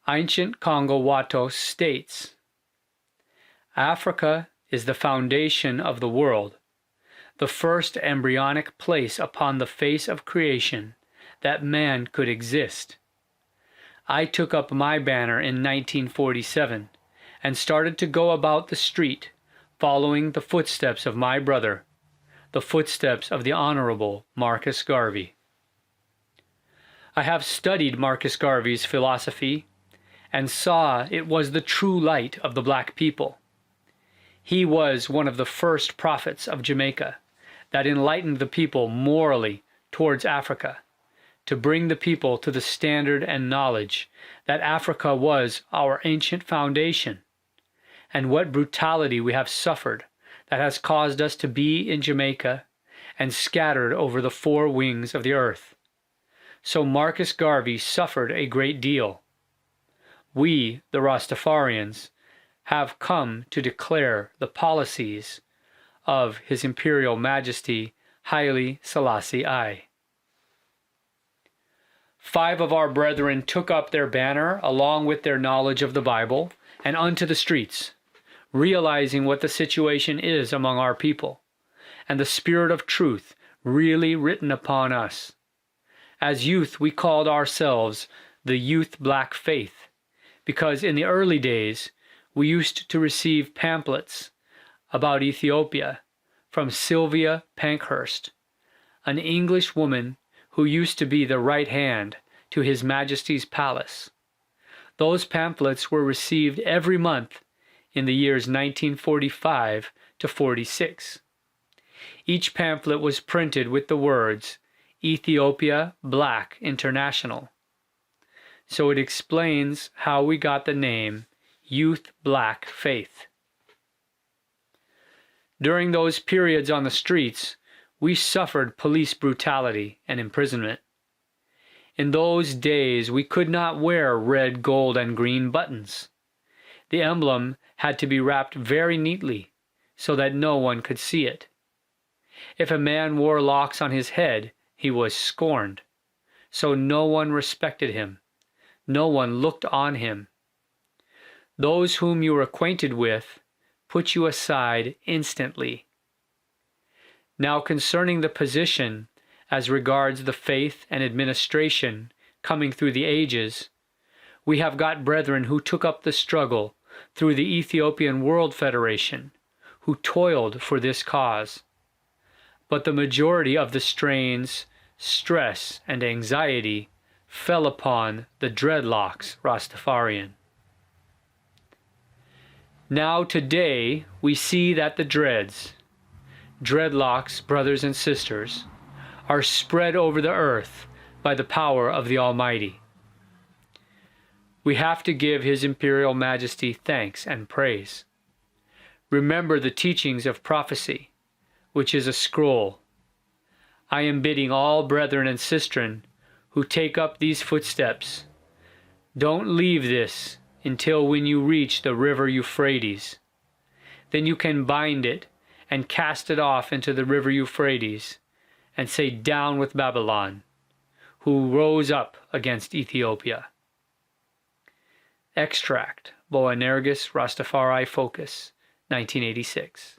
Ancient CONGO WATTO states, Africa is the foundation of the world, the first embryonic place upon the face of creation that man could exist. I took up my banner in 1947 and started to go about the street following the footsteps of my brother, the footsteps of the Honorable Marcus Garvey. I have studied Marcus Garvey's philosophy and saw it was the true light of the black people. He was one of the first prophets of Jamaica that enlightened the people morally towards Africa, to bring the people to the standard and knowledge that Africa was our ancient foundation, and what brutality we have suffered that has caused us to be in Jamaica and scattered over the four wings of the earth. So Marcus Garvey suffered a great deal. We, the Rastafarians, have come to declare the policies of His Imperial Majesty Haile Selassie I. 5 of our brethren took up their banner along with their knowledge of the Bible and unto the streets, realizing what the situation is among our people, and the spirit of truth really written upon us. As youth, we called ourselves the Youth Black Faith, because in the early days we used to receive pamphlets about Ethiopia from Sylvia Pankhurst, an English woman who used to be the right hand to His Majesty's palace. Those pamphlets were received every month in the years 1945 to 46. Each pamphlet was printed with the words Ethiopia Black International. So it explains how we got the name Youth Black Faith. During those periods on the streets, we suffered police brutality and imprisonment. In those days, we could not wear red, gold, and green buttons. The emblem had to be wrapped very neatly so that no one could see it. If a man wore locks on his head, he was scorned, so no one respected him. No one looked on him. Those whom you were acquainted with put you aside instantly. Now concerning the position as regards the faith and administration coming through the ages, we have got brethren who took up the struggle through the Ethiopian World Federation, who toiled for this cause. But the majority of the strains, stress, and anxiety fell upon the dreadlocks Rastafarian. Now today we see that the dreadlocks, brothers and sisters, are spread over the earth by the power of the Almighty. We have to give His Imperial Majesty thanks and praise. Remember the teachings of prophecy, which is a scroll. I am bidding all brethren and sistren who take up these footsteps, don't leave this until when you reach the river Euphrates. Then you can bind it and cast it off into the river Euphrates and say, down with Babylon, who rose up against Ethiopia. Extract, Boanerges Rastafari Focus, 1986.